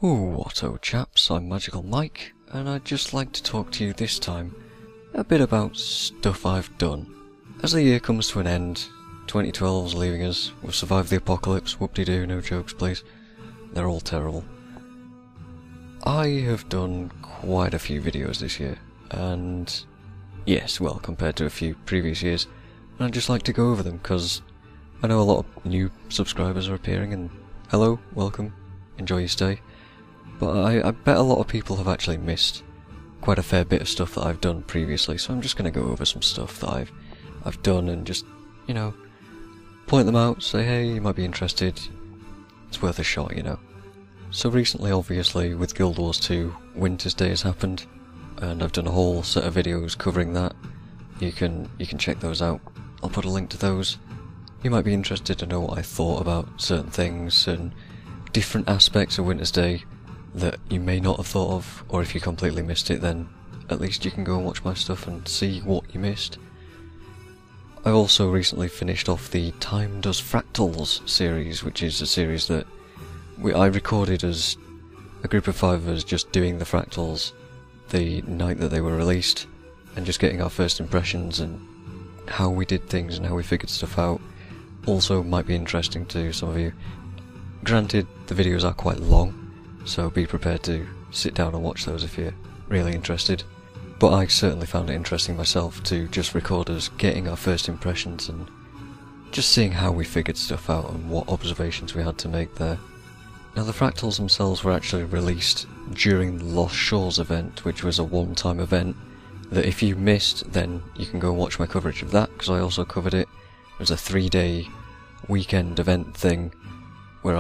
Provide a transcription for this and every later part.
Whatto chaps, I'm Magical Mike, and I'd just like to talk to you this time a bit about stuff I've done. As the year comes to an end, 2012's leaving us, we've survived the apocalypse, whoop-de-doo, no jokes please, they're all terrible. I have done quite a few videos this year, and yes, well, compared to a few previous years, and I'd just like to go over them, because I know a lot of new subscribers are appearing, and hello, welcome, enjoy your stay. But I bet a lot of people have actually missed quite a fair bit of stuff that I've done previously, so I'm just going to go over some stuff that I've done and just, you know, point them out, say hey, you might be interested, it's worth a shot, you know. So recently, obviously, with Guild Wars 2, Winter's Day has happened, and I've done a whole set of videos covering that. You can check those out, I'll put a link to those. You might be interested to know what I thought about certain things and different aspects of Winter's Day that you may not have thought of, or if you completely missed it, then at least you can go and watch my stuff and see what you missed. I've also recently finished off the Time Does Fractals series, which is a series that I recorded as a group of 5 of us just doing the fractals the night that they were released, and just getting our first impressions and how we did things and how we figured stuff out. Also might be interesting to some of you. Granted, the videos are quite long, so be prepared to sit down and watch those if you're really interested. But I certainly found it interesting myself to just record us getting our first impressions and just seeing how we figured stuff out and what observations we had to make there. Now, the fractals themselves were actually released during the Lost Shores event, which was a one-time event that if you missed, then you can go and watch my coverage of that, because I also covered it. It was a 3-day weekend event thing where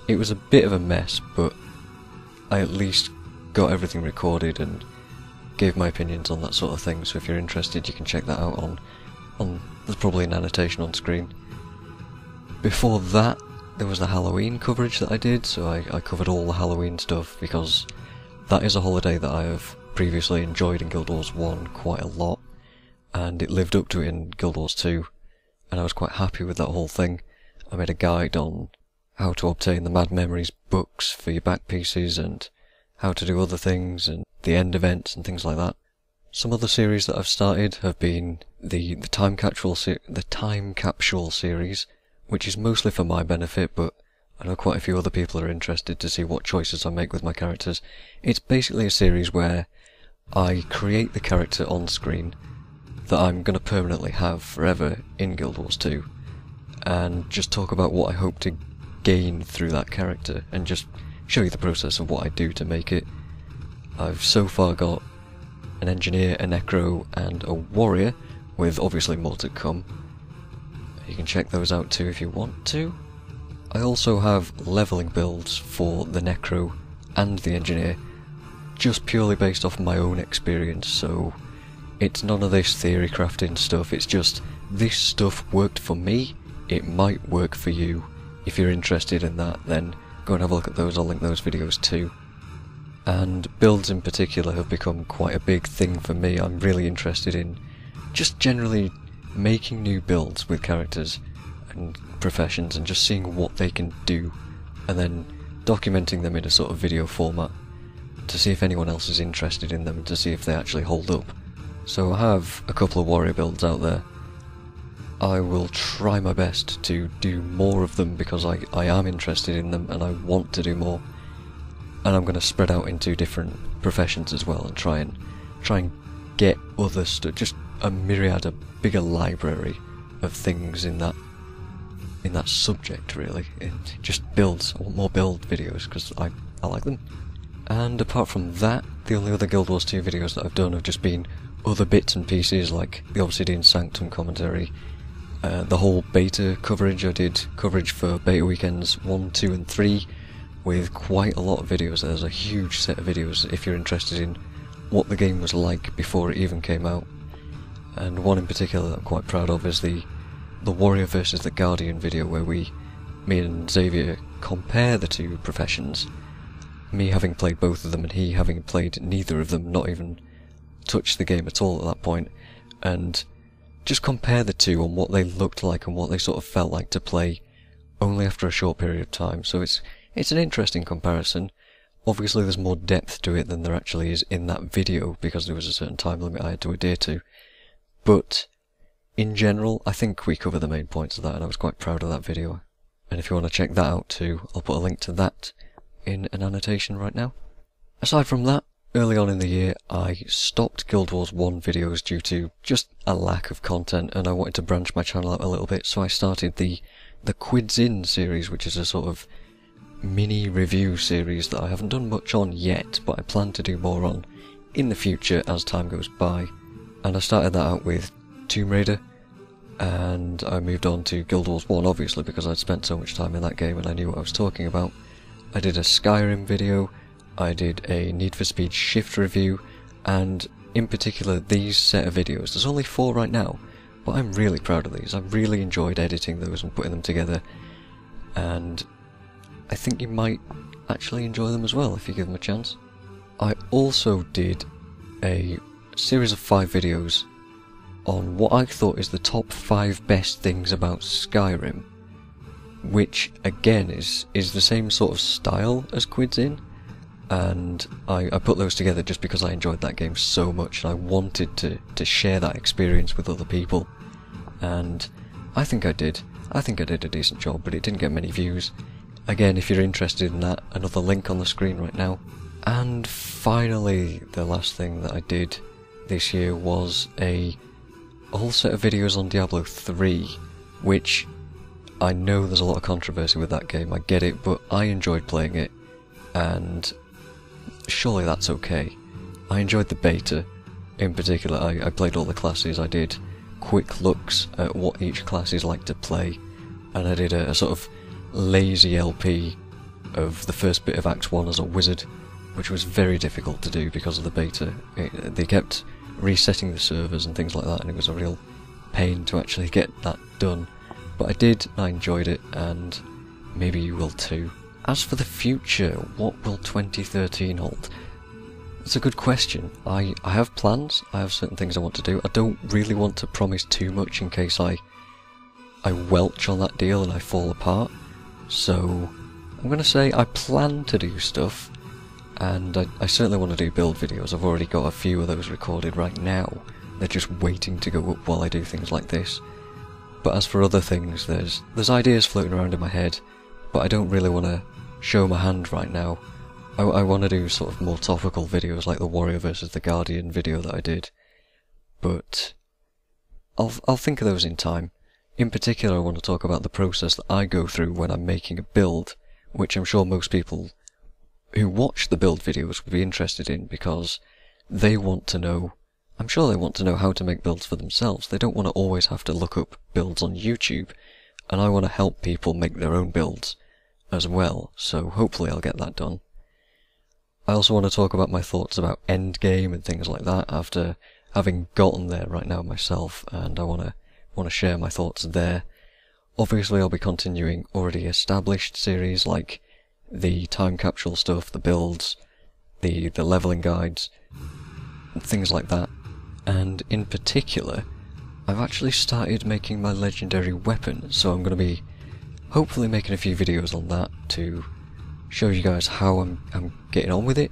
it was a bit of a mess, but I at least got everything recorded and gave my opinions on that sort of thing, so if you're interested you can check that out on there's probably an annotation on screen. Before that, there was the Halloween coverage that I did, so I covered all the Halloween stuff, because that is a holiday that I have previously enjoyed in Guild Wars 1 quite a lot, and it lived up to it in Guild Wars 2, and I was quite happy with that whole thing. I made a guide on how to obtain the Mad Memories books for your back pieces, and how to do other things, and the end events and things like that. Some other series that I've started have been the Time Capsule series, which is mostly for my benefit, but I know quite a few other people are interested to see what choices I make with my characters. It's basically a series where I create the character on screen that I'm going to permanently have forever in Guild Wars 2, and just talk about what I hope to gain through that character, and just show you the process of what I do to make it. I've so far got an engineer, a necro, and a warrior, with obviously more to come. You can check those out too if you want to. I also have leveling builds for the necro and the engineer, just purely based off my own experience, so it's none of this theory crafting stuff, it's just this stuff worked for me, it might work for you. If you're interested in that, then go and have a look at those, I'll link those videos too. And builds in particular have become quite a big thing for me. I'm really interested in just generally making new builds with characters and professions and just seeing what they can do, and then documenting them in a sort of video format to see if anyone else is interested in them, to see if they actually hold up. So I have a couple of warrior builds out there. I will try my best to do more of them because I am interested in them and I want to do more. And I'm going to spread out into different professions as well and try and get other stuff, just a myriad, a bigger library of things in that subject really. It just builds, I want more build videos because I like them. And apart from that, the only other Guild Wars 2 videos that I've done have just been other bits and pieces, like the Obsidian Sanctum commentary, the whole beta coverage. I did coverage for beta weekends 1, 2 and 3 with quite a lot of videos. There's a huge set of videos if you're interested in what the game was like before it even came out. And one in particular that I'm quite proud of is the Warrior versus the Guardian video, where me and Xavier compare the two professions, me having played both of them and he having played neither of them, not even touched the game at all at that point, and just compare the two on what they looked like and what they sort of felt like to play only after a short period of time. So it's it's an interesting comparison. Obviously there's more depth to it than there actually is in that video, because there was a certain time limit I had to adhere to. But in general, I think we cover the main points of that, and I was quite proud of that video. And if you want to check that out too, I'll put a link to that in an annotation right now. Aside from that, early on in the year I stopped Guild Wars 1 videos due to just a lack of content, and I wanted to branch my channel out a little bit, so I started the Quids In series, which is a sort of mini review series that I haven't done much on yet, but I plan to do more on in the future as time goes by. And I started that out with Tomb Raider, and I moved on to Guild Wars 1 obviously because I'd spent so much time in that game and I knew what I was talking about. I did a Skyrim video, I did a Need for Speed Shift review, and in particular these set of videos, there's only 4 right now, but I'm really proud of these. I really enjoyed editing those and putting them together, and I think you might actually enjoy them as well if you give them a chance. I also did a series of 5 videos on what I thought is the top 5 best things about Skyrim, which again is the same sort of style as Quids In, and I put those together just because I enjoyed that game so much and I wanted to share that experience with other people, and I think I did a decent job, but it didn't get many views. Again, if you're interested in that, another link on the screen right now. And finally, the last thing that I did this year was a whole set of videos on Diablo 3, which I know there's a lot of controversy with that game, I get it, but I enjoyed playing it, and surely that's okay. I enjoyed the beta. In particular, I played all the classes, I did quick looks at what each class is like to play, and I did a sort of lazy LP of the first bit of Act 1 as a wizard, which was very difficult to do because of the beta. They kept resetting the servers and things like that, and it was a real pain to actually get that done. But I did, and I enjoyed it, and maybe you will too. As for the future, what will 2013 hold? It's a good question. I have plans, I have certain things I want to do. I don't really want to promise too much in case I welch on that deal and I fall apart. So I'm going to say I plan to do stuff, and I certainly want to do build videos. I've already got a few of those recorded right now. They're just waiting to go up while I do things like this. But as for other things, there's ideas floating around in my head, but I don't really want to show my hand right now. I want to do sort of more topical videos like the Warrior vs the Guardian video that I did, but I'll think of those in time. In particular, I want to talk about the process that I go through when I'm making a build, which I'm sure most people who watch the build videos would be interested in, because they want to know, I'm sure they want to know how to make builds for themselves. They don't want to always have to look up builds on YouTube, and I want to help people make their own builds as well, so hopefully I'll get that done. I also want to talk about my thoughts about endgame and things like that after having gotten there right now myself, and I want to share my thoughts there. Obviously I'll be continuing already established series like the time capsule stuff, the builds, the leveling guides, things like that. And in particular, I've actually started making my legendary weapon, so I'm going to be hopefully making a few videos on that to show you guys how I'm getting on with it,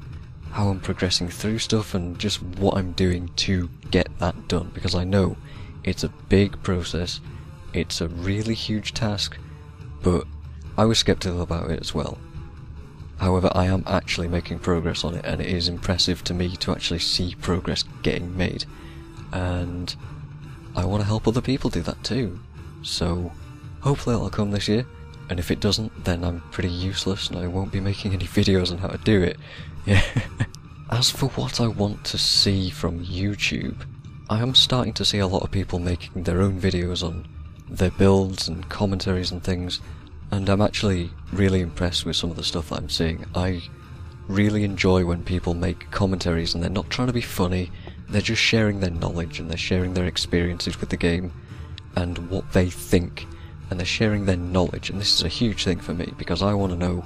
how I'm progressing through stuff, and just what I'm doing to get that done, because I know it's a big process, it's a really huge task, but I was skeptical about it as well. However, I am actually making progress on it, and it is impressive to me to actually see progress getting made, and I want to help other people do that too. So hopefully it'll come this year, and if it doesn't, then I'm pretty useless and I won't be making any videos on how to do it. Yeah. As for what I want to see from YouTube, I am starting to see a lot of people making their own videos on their builds and commentaries and things, and I'm actually really impressed with some of the stuff that I'm seeing. I really enjoy when people make commentaries and they're not trying to be funny, they're just sharing their knowledge and they're sharing their experiences with the game and what they think, and they're sharing their knowledge, and this is a huge thing for me because I want to know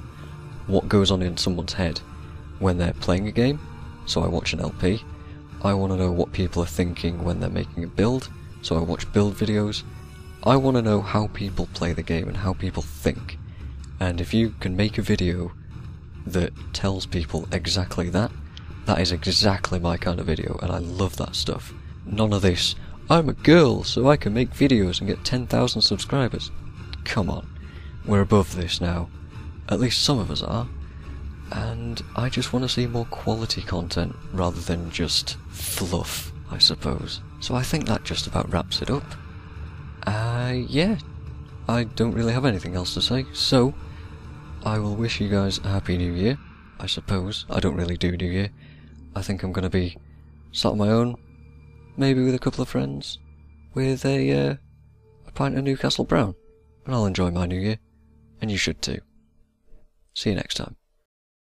what goes on in someone's head when they're playing a game, so I watch an LP. I want to know what people are thinking when they're making a build, so I watch build videos. I want to know how people play the game and how people think, And if you can make a video that tells people exactly that, that is exactly my kind of video, and I love that stuff. None of this, I'm a girl so I can make videos and get 10,000 subscribers. Come on, we're above this now. At least some of us are. And I just want to see more quality content rather than just fluff, I suppose. So I think that just about wraps it up. Yeah, I don't really have anything else to say, so I will wish you guys a Happy New Year, I suppose. I don't really do New Year. I think I'm going to be sat on my own, maybe with a couple of friends, with a pint of Newcastle Brown, and I'll enjoy my New Year, and you should too. See you next time.